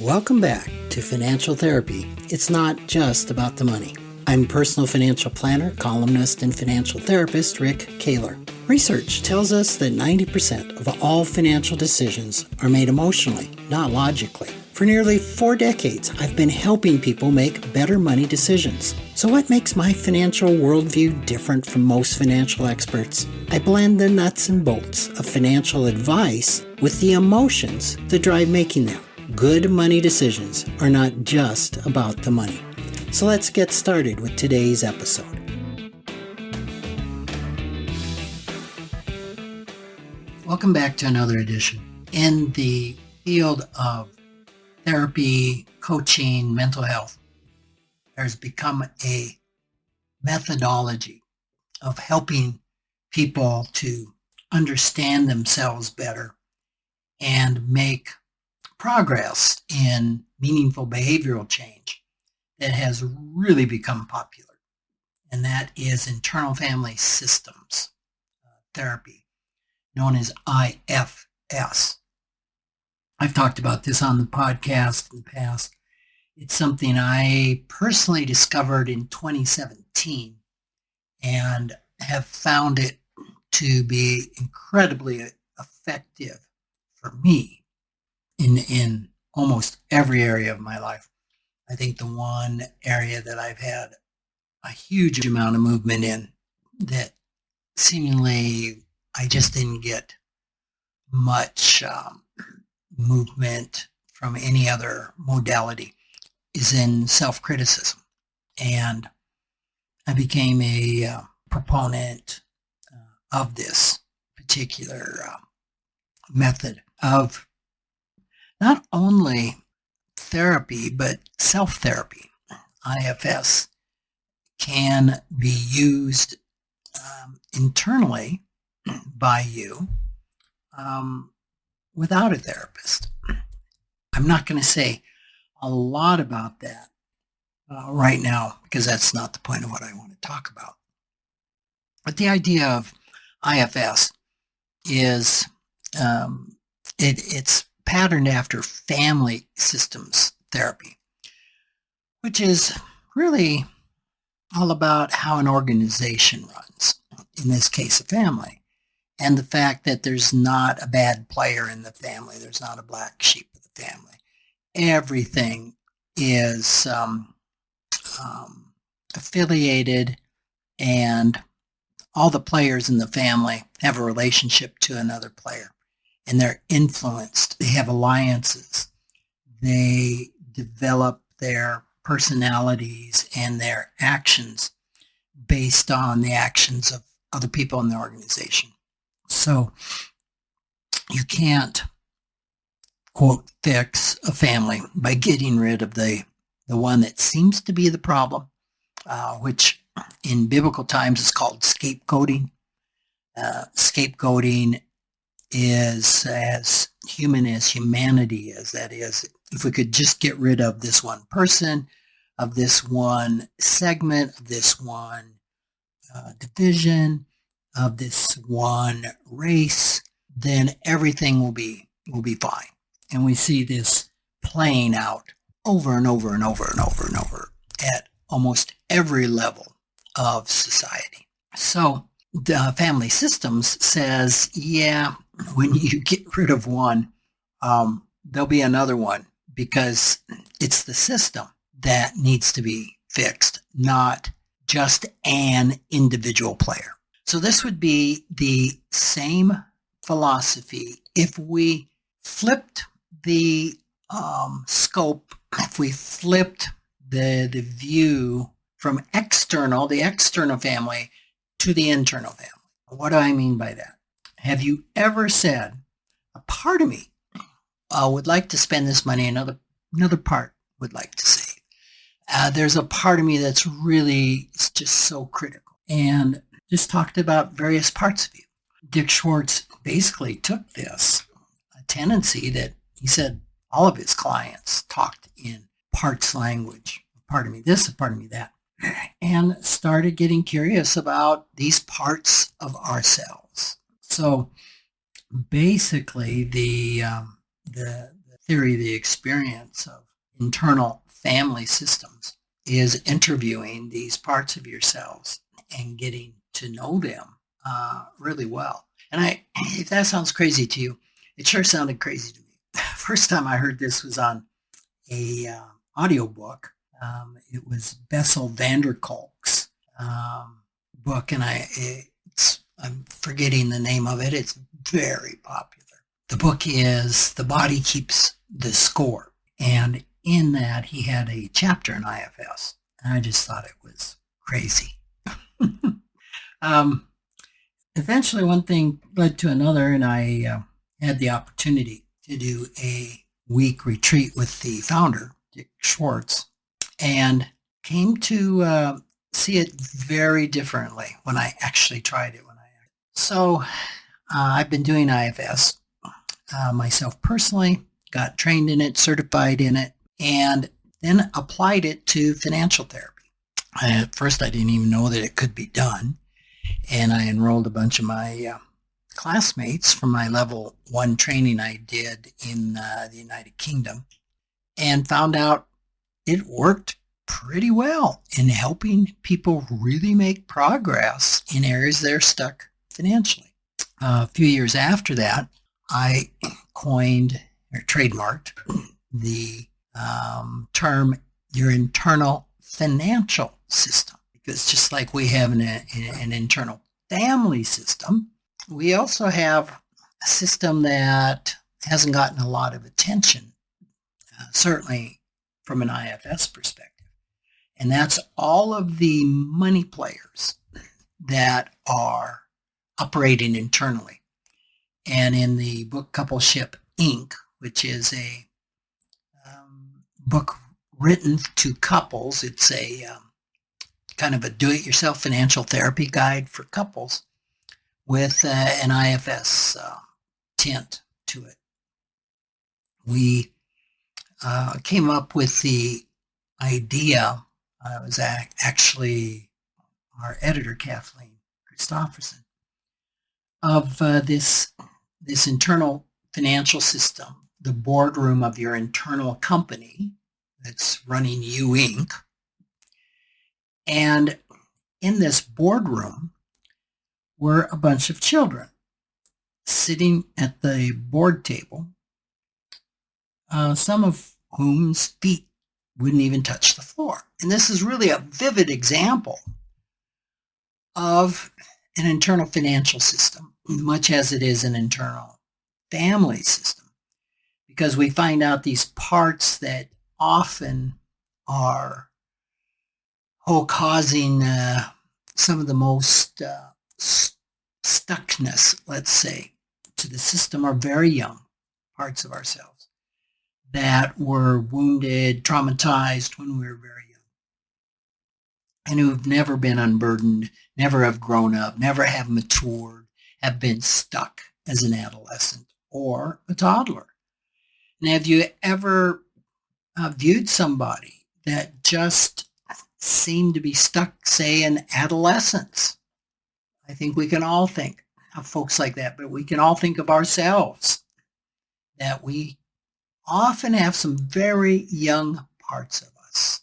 Welcome back to Financial Therapy. It's not just about the money. I'm personal financial planner, columnist, and financial therapist Rick Kahler. Research tells us that 90% of all financial decisions are made emotionally, not logically. For nearly 4 decades, I've been helping people make better money decisions. So what makes my financial worldview different from most financial experts? I blend the nuts and bolts of financial advice with the emotions that drive making them. Good money decisions are not just about the money. So let's get started with today's episode. Welcome back to another edition. In the field of therapy, coaching, mental health, there's become a methodology of helping people to understand themselves better and make progress in meaningful behavioral change that has really become popular, and that is internal family systems therapy, known as IFS. I've talked about this on the podcast in the past. It's something I personally discovered in 2017 and have found it to be incredibly effective for me in almost every area of my life. I think the one area that I've had a huge amount of movement in that seemingly I just didn't get much movement from any other modality is in self-criticism. And I became a proponent of this particular method of not only therapy, but self-therapy. IFS can be used internally by you without a therapist. I'm not going to say a lot about that right now because that's not the point of what I want to talk about. But the idea of IFS is it's patterned after family systems therapy, which is really all about how an organization runs, in this case a family, and the fact that there's not a bad player in the family, there's not a black sheep of the family. Everything is affiliated, and all the players in the family have a relationship to another player. And they're influenced. They have alliances. They develop their personalities and their actions based on the actions of other people in the organization. So you can't, quote, fix a family by getting rid of the one that seems to be the problem, which in biblical times is called scapegoating. Scapegoating is as human as humanity is. That is, if we could just get rid of this one person, of this one segment, of this one division, of this one race, then everything will be fine. And we see this playing out over and over and over and over and over at almost every level of society. So the family systems says, yeah, when you get rid of one, there'll be another one, because it's the system that needs to be fixed, not just an individual player. So this would be the same philosophy if we flipped the scope, if we flipped the view from the external family to the internal family. What do I mean by that? Have you ever said, a part of me would like to spend this money, another part would like to save. There's a part of me that's really just so critical, and just talked about various parts of you. Dick Schwartz basically took this tendency that he said all of his clients talked in parts language, a part of me this, a part of me that, and started getting curious about these parts of ourselves. So basically the theory of the experience of internal family systems is interviewing these parts of yourselves and getting to know them really well. And if that sounds crazy to you, it sure sounded crazy to me. First time I heard this was on a audiobook. It was Bessel van der Kolk's book, and I'm forgetting the name of it. It's very popular. The book is The Body Keeps the Score, and in that he had a chapter in IFS, and I just thought it was crazy. Eventually, one thing led to another, and I had the opportunity to do a week retreat with the founder, Dick Schwartz, and came to see it very differently when I actually tried it. So I've been doing IFS myself personally, got trained in it, certified in it, and then applied it to financial therapy. At first, I didn't even know that it could be done, and I enrolled a bunch of my classmates from my level 1 training I did in the United Kingdom, and found out it worked pretty well in helping people really make progress in areas they're stuck financially. A few years after that, I coined or trademarked the term your internal financial system, because just like we have an internal family system, we also have a system that hasn't gotten a lot of attention, certainly from an IFS perspective. And that's all of the money players that are operating internally. And in the book Coupleship Inc., which is a book written to couples, it's a kind of a do-it-yourself financial therapy guide for couples with an IFS tint to it. We came up with the idea. It was actually our editor, Kathleen Christofferson, of this internal financial system, the boardroom of your internal company that's running you Inc. And in this boardroom were a bunch of children sitting at the board table, some of whom's feet wouldn't even touch the floor. And this is really a vivid example of an internal financial system, much as it is an internal family system, because we find out these parts that often are causing some of the most stuckness, let's say, to the system are very young parts of ourselves that were wounded, traumatized when we were very young, and who've never been unburdened, never have grown up, never have matured, have been stuck as an adolescent or a toddler. And have you ever viewed somebody that just seemed to be stuck, say, in adolescence? I think we can all think of folks like that, but we can all think of ourselves that we often have some very young parts of us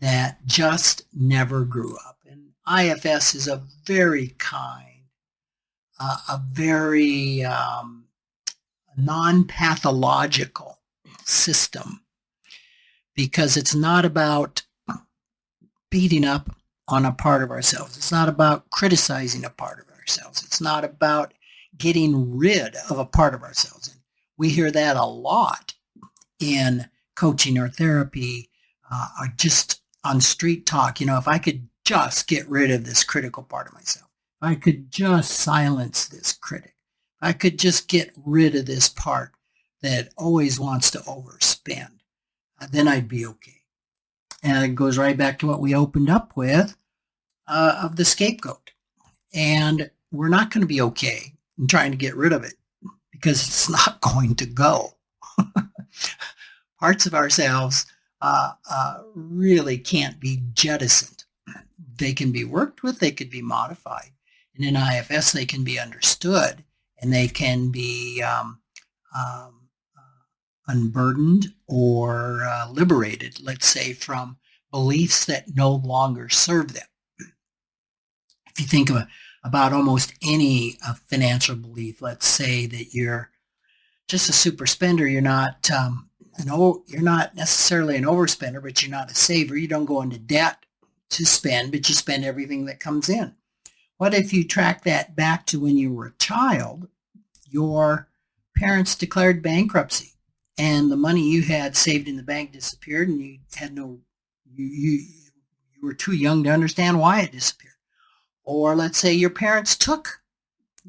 that just never grew up. And IFS is a very kind, a very non-pathological system, because it's not about beating up on a part of ourselves. It's not about criticizing a part of ourselves. It's not about getting rid of a part of ourselves. And we hear that a lot in coaching or therapy, or just on street talk. If I could just get rid of this critical part of myself, if I could just silence this critic, if I could just get rid of this part that always wants to overspend, then I'd be okay. And it goes right back to what we opened up with of the scapegoat. And we're not going to be okay in trying to get rid of it, because it's not going to go. Parts of ourselves really can't be jettisoned. They can be worked with, they could be modified. And in IFS, they can be understood, and they can be unburdened or liberated, let's say, from beliefs that no longer serve them. If you think about almost any financial belief, let's say that you're just a super spender, you're not you're not necessarily an overspender, but you're not a saver. You don't go into debt to spend, but you spend everything that comes in. What if you track that back to when you were a child? Your parents declared bankruptcy, and the money you had saved in the bank disappeared, and you had no you were too young to understand why it disappeared. Or let's say your parents took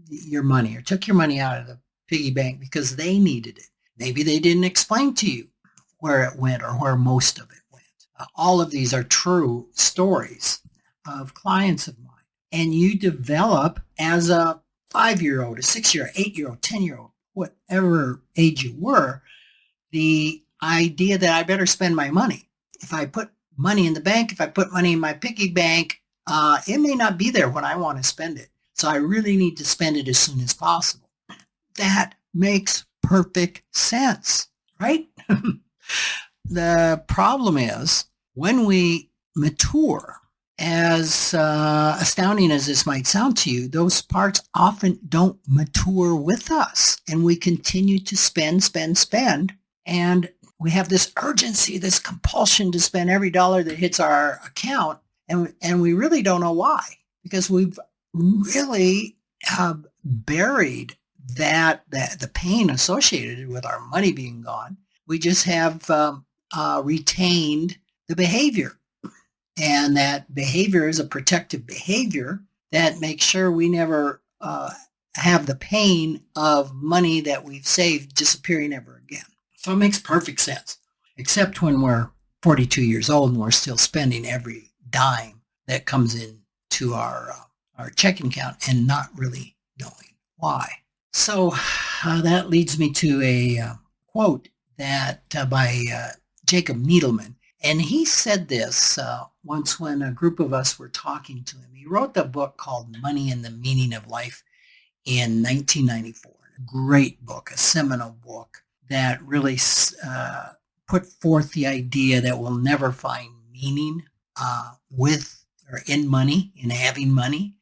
your money or took your money out of the piggy bank because they needed it. Maybe they didn't explain to you where it went or where most of it went. All of these are true stories of clients of mine. And you develop as a 5-year-old, a 6-year-old, 8-year-old, 10-year-old, whatever age you were, the idea that I better spend my money. If I put money in the bank, if I put money in my piggy bank, it may not be there when I want to spend it. So I really need to spend it as soon as possible. That makes perfect sense, right? The problem is when we mature, as astounding as this might sound to you, those parts often don't mature with us. And we continue to spend. And we have this urgency, this compulsion to spend every dollar that hits our account. And we really don't know why, because we've really buried the pain associated with our money being gone. We just have retained the behavior. And that behavior is a protective behavior that makes sure we never have the pain of money that we've saved disappearing ever again. So it makes perfect sense, except when we're 42 years old and we're still spending every dime that comes into our checking account and not really knowing why. So that leads me to a quote that by Jacob Needleman. And he said this once when a group of us were talking to him. He wrote the book called Money and the Meaning of Life in 1994. A great book, a seminal book that really put forth the idea that we'll never find meaning with or in money, in having money.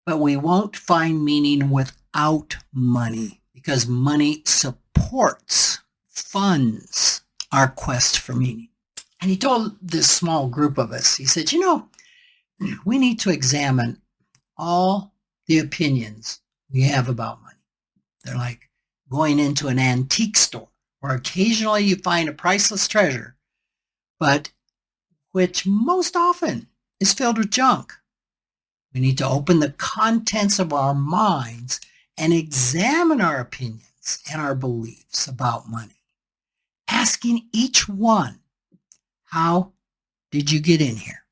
But we won't find meaning without money, because money supports, funds our quest for meaning. And he told this small group of us, he said, we need to examine all the opinions we have about money. They're like going into an antique store where occasionally you find a priceless treasure, but which most often is filled with junk. We need to open the contents of our minds and examine our opinions and our beliefs about money, asking each one, how did you get in here?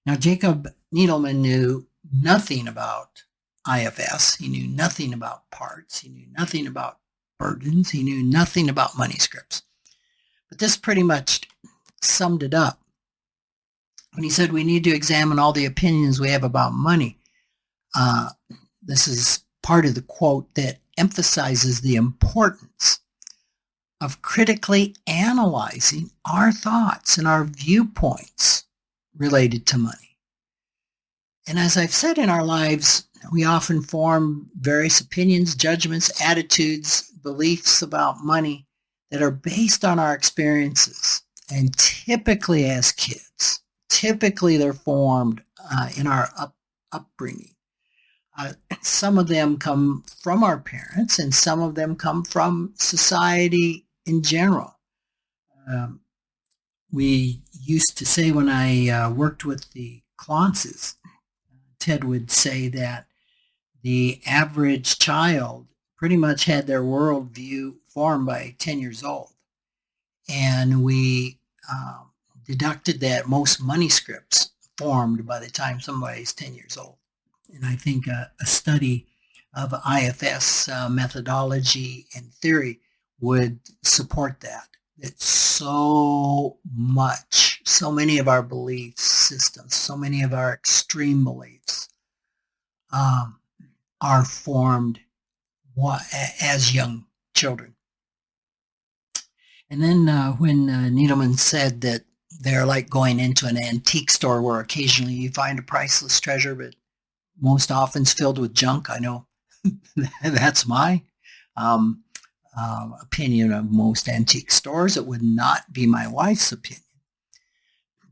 Now, Jacob Needleman knew nothing about IFS. He knew nothing about parts. He knew nothing about burdens. He knew nothing about money scripts. But this pretty much summed it up. When he said we need to examine all the opinions we have about money, this is part of the quote that emphasizes the importance of critically analyzing our thoughts and our viewpoints related to money. And as I've said, in our lives, we often form various opinions, judgments, attitudes, beliefs about money that are based on our experiences. And typically as kids, they're formed in our upbringing. Some of them come from our parents, and some of them come from society in general. We used to say, when I worked with the Clonces, Ted would say that the average child pretty much had their worldview formed by 10 years old. And we deducted that most money scripts formed by the time somebody's 10 years old. And I think a study of IFS methodology and theory would support that. It's so many of our belief systems, so many of our extreme beliefs are formed as young children. And then when Needleman said that they're like going into an antique store where occasionally you find a priceless treasure, but most often it's filled with junk. I know that's my um, opinion of most antique stores. It would not be my wife's opinion.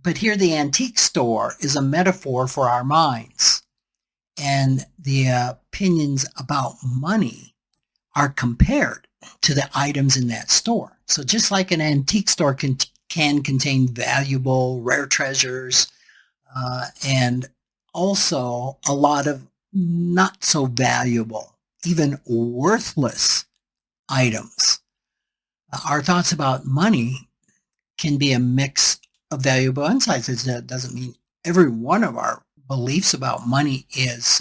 But here, the antique store is a metaphor for our minds, and the opinions about money are compared to the items in that store. So just like an antique store can contain valuable, rare treasures, and also a lot of not so valuable, even worthless items. Our thoughts about money can be a mix of valuable insights. That doesn't mean every one of our beliefs about money is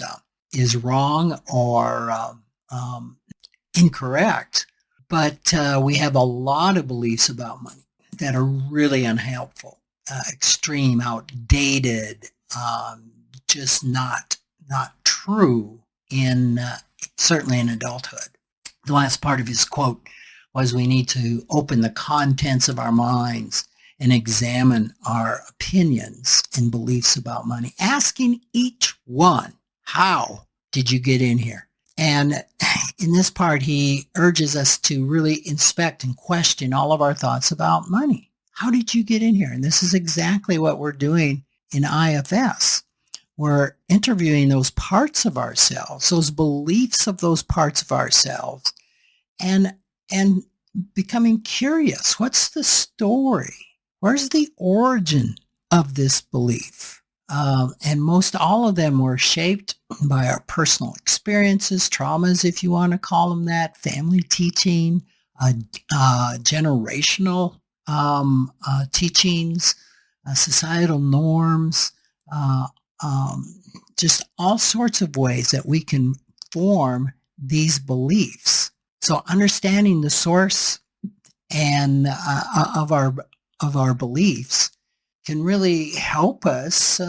wrong or incorrect, but we have a lot of beliefs about money that are really unhelpful, extreme, outdated, just not true in certainly in adulthood. The last part of his quote was, we need to open the contents of our minds and examine our opinions and beliefs about money, asking each one, how did you get in here? And in this part, he urges us to really inspect and question all of our thoughts about money. How did you get in here? And this is exactly what we're doing in IFS. We're interviewing those parts of ourselves, those beliefs of those parts of ourselves, and becoming curious. What's the story? Where's the origin of this belief? And most all of them were shaped by our personal experiences, traumas, if you want to call them that, family teaching, generational teachings, societal norms, just all sorts of ways that we can form these beliefs. So understanding the source and of our beliefs can really help us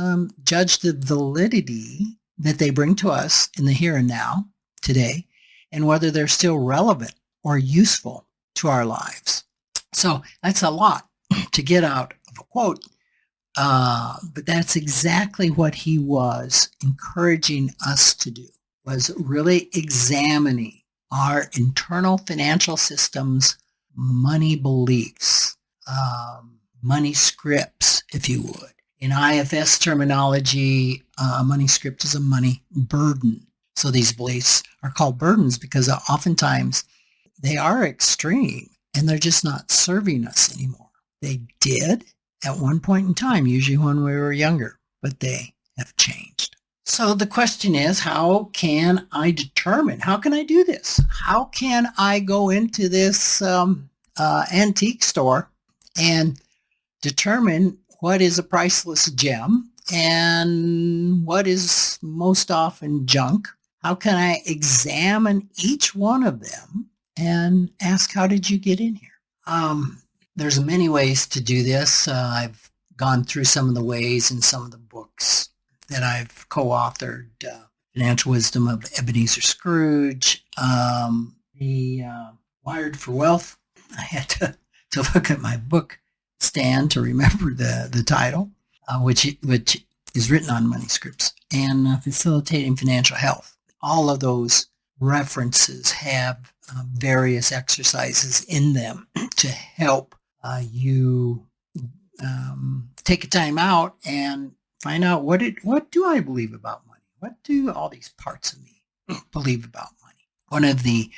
judge the validity that they bring to us in the here and now, today, and whether they're still relevant or useful to our lives. So that's a lot to get out of a quote, but that's exactly what he was encouraging us to do, was really examining our internal financial system's money beliefs, money scripts, if you would. In IFS terminology, a money script is a money burden. So these beliefs are called burdens because oftentimes they are extreme and they're just not serving us anymore. They did at one point in time, usually when we were younger, but they have changed. So the question is, how can I determine? How can I do this? How can I go into this antique store and determine what is a priceless gem and what is most often junk? How can I examine each one of them and ask, how did you get in here? There's many ways to do this. I've gone through some of the ways in some of the books that I've co-authored. Financial Wisdom of Ebenezer Scrooge, the Wired for Wealth. I had to look at my book stand to remember the title, which is written on money scripts, and Facilitating Financial Health. All of those references have various exercises in them to help you take a time out and find out what do I believe about money? What do all these parts of me believe about money? One of the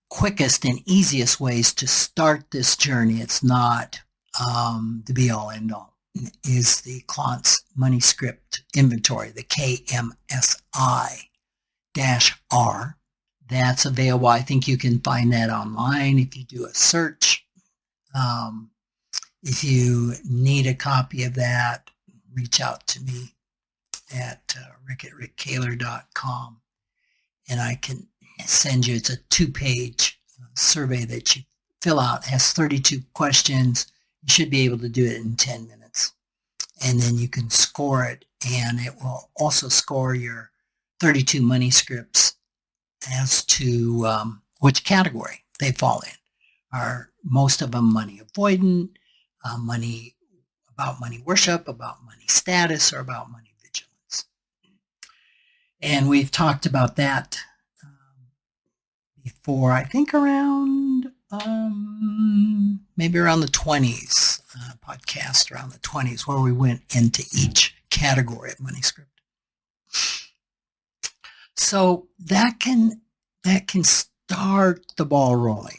quickest and easiest ways to start this journey, it's not the be-all end-all, is the Klontz Money Script Inventory, the KMSI-R. That's available. I think you can find that online if you do a search. If you need a copy of that, reach out to me at rick@rickkahler.com, and I can send you. It's a 2-page survey that you fill out. It has 32 questions. You should be able to do it in 10 minutes. And then you can score it, and it will also score your 32 money scripts as to which category they fall in. are most of them money avoidant, about money worship, about money status, or about money vigilance. And we've talked about that before, I think around maybe around the 20s, podcast around the 20s, where we went into each category of money script. So that can start the ball rolling.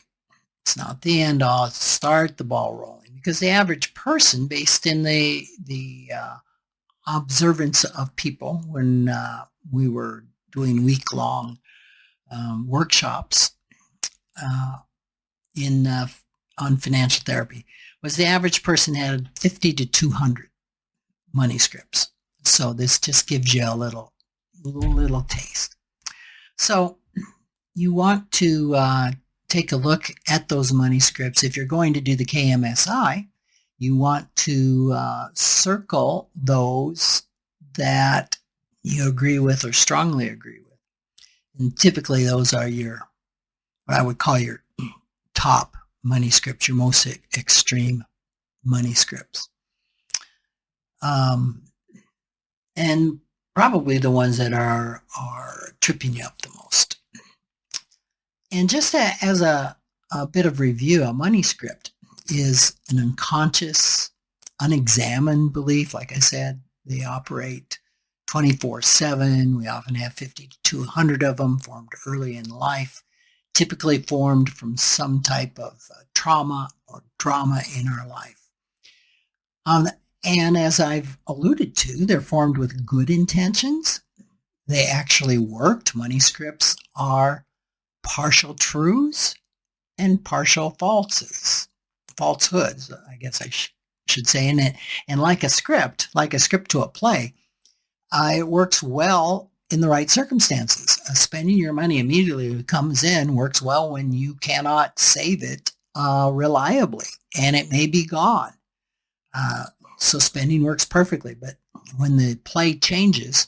It's not the end all. It's start the ball rolling, because the average person, based in the observance of people when we were doing week-long workshops on financial therapy, was the average person had 50 to 200 money scripts. So this just gives you a little taste. So you want to take a look at those money scripts. If you're going to do the KMSI, you want to circle those that you agree with or strongly agree with. And typically those are what I would call your top money scripts, your most extreme money scripts. And probably the ones that are tripping you up the most. And just as a bit of review, a money script is an unconscious, unexamined belief. Like I said, they operate 24/7. We often have 50 to 200 of them, formed early in life, typically formed from some type of trauma or drama in our life. And as I've alluded to, they're formed with good intentions. They actually worked. Money scripts are partial truths and partial falsehoods, I guess I should say. And like a script to a play, it works well in the right circumstances. Spending your money immediately when it comes in works well when you cannot save it reliably, and it may be gone. So spending works perfectly. But when the play changes,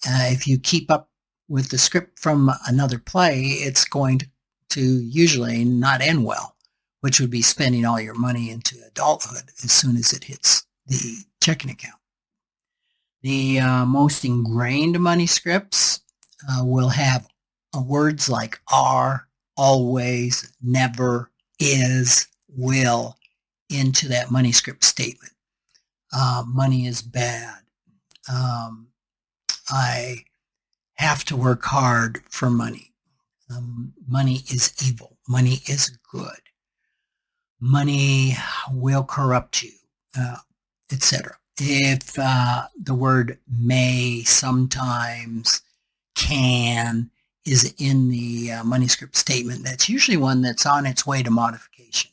if you keep up with the script from another play, it's going to usually not end well, which would be spending all your money into adulthood as soon as it hits the checking account. The most ingrained money scripts will have words like are, always, never, is, will into that money script statement. Money is bad. I have to work hard for money. Money is evil. Money is good. Money will corrupt you, etc. If the word may, sometimes, can is in the money script statement, that's usually one that's on its way to modification,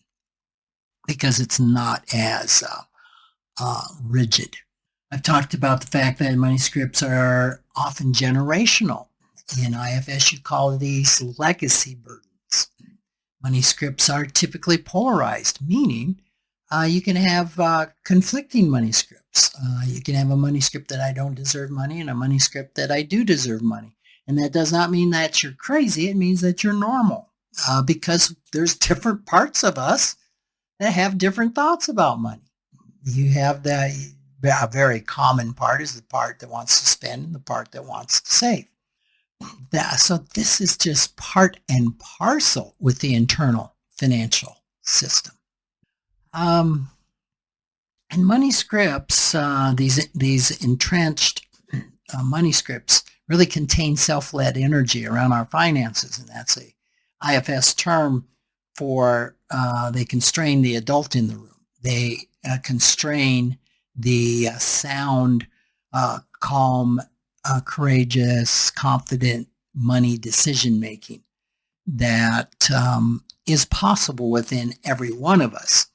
because it's not as rigid. I've talked about the fact that money scripts are often generational. In IFS, you call these legacy burdens. Money scripts are typically polarized, meaning you can have conflicting money scripts. You can have a money script that I don't deserve money and a money script that I do deserve money. And that does not mean that you're crazy. It means that you're normal, because there's different parts of us that have different thoughts about money. You have a very common part is the part that wants to spend and the part that wants to save. So this is just part and parcel with the internal financial system. And money scripts, these entrenched money scripts really contain self-led energy around our finances, and that's a IFS term for they constrain the adult in the room. They constrain the sound, calm, courageous, confident money decision-making that is possible within every one of us,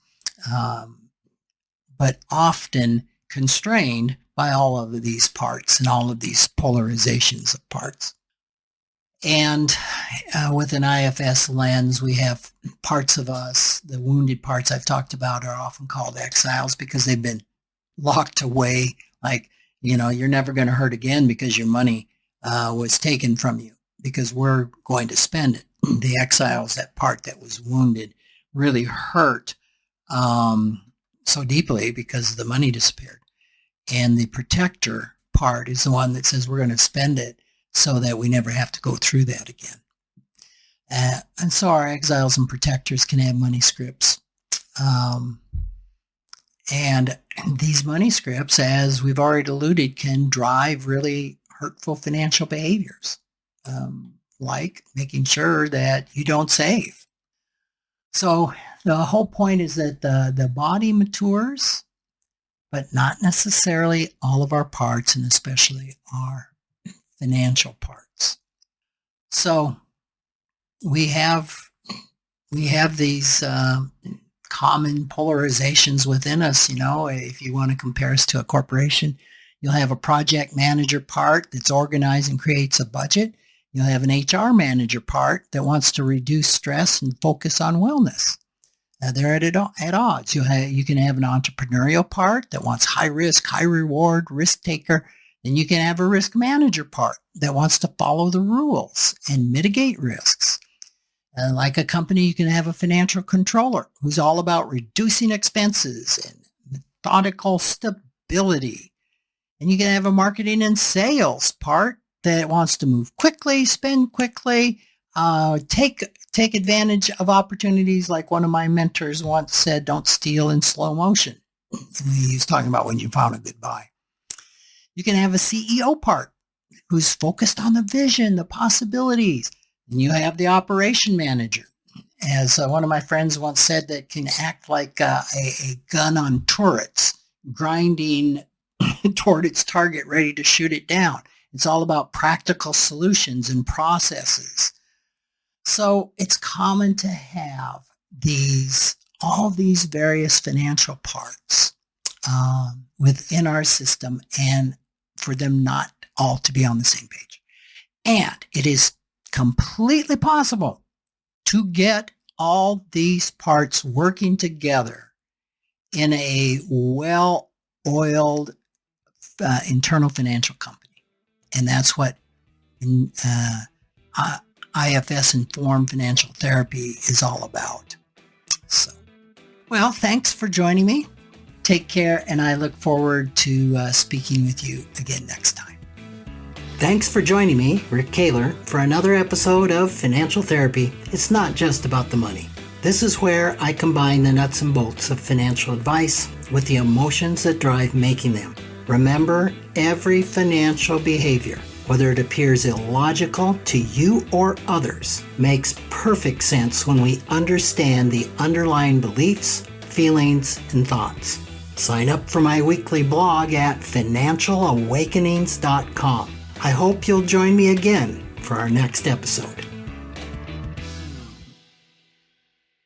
but often constrained by all of these parts and all of these polarizations of parts. And with an IFS lens, we have parts of us, the wounded parts I've talked about are often called exiles because they've been locked away. Like, you're never going to hurt again because your money was taken from you because we're going to spend it. The exiles, that part that was wounded, really hurt so deeply because the money disappeared. And the protector part is the one that says we're going to spend it so that we never have to go through that again. And so our exiles and protectors can have money scripts. And these money scripts, as we've already alluded, can drive really hurtful financial behaviors, like making sure that you don't save. So the whole point is that the body matures, but not necessarily all of our parts, and especially our financial parts. So we have these common polarizations within us. If you want to compare us to a corporation, you'll have a project manager part that's organized and creates a budget. You'll have an HR manager part that wants to reduce stress and focus on wellness. They're at odds. You can have an entrepreneurial part that wants high risk, high reward, risk taker. Then you can have a risk manager part that wants to follow the rules and mitigate risks. Like a company, you can have a financial controller who's all about reducing expenses and methodical stability. And you can have a marketing and sales part that wants to move quickly, spend quickly, take advantage of opportunities. Like one of my mentors once said, don't steal in slow motion. He was talking about when you found a good buy. You can have a CEO part who's focused on the vision, the possibilities. And you have the operation manager, as one of my friends once said, that can act like a gun on turrets, grinding toward its target, ready to shoot it down. It's all about practical solutions and processes. So it's common to have all these various financial parts within our system, and for them not all to be on the same page. And it is completely possible to get all these parts working together in a well-oiled internal financial company. And that's what IFS Informed Financial Therapy is all about. So, well, thanks for joining me. Take care, and I look forward to speaking with you again next time. Thanks for joining me, Rick Kahler, for another episode of Financial Therapy. It's not just about the money. This is where I combine the nuts and bolts of financial advice with the emotions that drive making them. Remember, every financial behavior, whether it appears illogical to you or others, makes perfect sense when we understand the underlying beliefs, feelings, and thoughts. Sign up for my weekly blog at financialawakenings.com. I hope you'll join me again for our next episode.